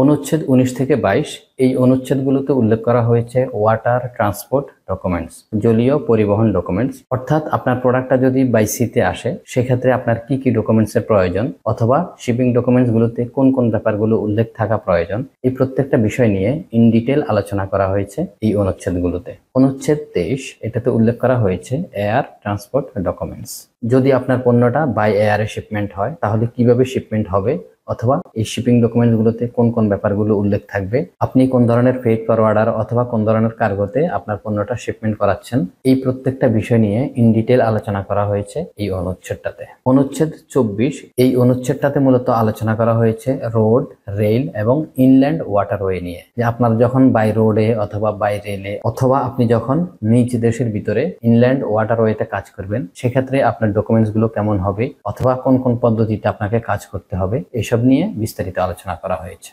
অনুচ্ছেদ 19 থেকে 22 এই অনুচ্ছেদগুলোতে উল্লেখ করা হয়েছে ওয়াটার ট্রান্সপোর্ট ডকুমেন্টস, জলীয় পরিবহন ডকুমেন্টস। অর্থাৎ আপনার প্রোডাক্টটা যদি বাই সিতে আসে সেক্ষেত্রে আপনার কি কি ডকুমেন্টসের প্রয়োজন, অথবা শিপিং ডকুমেন্টসগুলোতে কোন কোন ব্যাপারগুলো উল্লেখ থাকা প্রয়োজন, এই প্রত্যেকটা বিষয় নিয়ে ইন ডিটেল আলোচনা করা হয়েছে এই অনুচ্ছেদগুলোতে। অনুচ্ছেদ 23 এটাতে উল্লেখ করা হয়েছে এয়ার ট্রান্সপোর্ট ডকুমেন্টস। যদি আপনার পণ্যটা বাই এয়ারে শিপমেন্ট হয় তাহলে কিভাবে শিপমেন্ট হবে, অথবা এই শিপিং ডকুমেন্টসগুলোতে কোন কোন ব্যাপারগুলো উল্লেখ থাকবে, আপনি কোন ধরনের ফ্রেট ফরওয়ার্ডার অথবা কোন ধরনের কার্গোতে আপনার পণ্যটা শিপমেন্ট করাচ্ছেন, এই প্রত্যেকটা বিষয় নিয়ে ইন ডিটেল আলোচনা করা হয়েছে এই অনুচ্ছেদটাতে। অনুচ্ছেদ 24 এই অনুচ্ছেদটাতে মূলত আলোচনা করা হয়েছে রোড, রেল এবং ইনল্যান্ড ওয়াটারওয়ে নিয়ে। যে আপনার যখন বাই রোডে অথবা বাই রেলে অথবা আপনি যখন নিজ দেশের ভিতরে ইনল্যান্ড ওয়াটারওয়েতে কাজ করবেন সেক্ষেত্রে আপনার ডকুমেন্টসগুলো কেমন হবে, অথবা কোন কোন পদ্ধতিতে আপনাকে কাজ করতে হবে, এসব নিয়ে বিস্তারিত আলোচনা করা হয়েছে।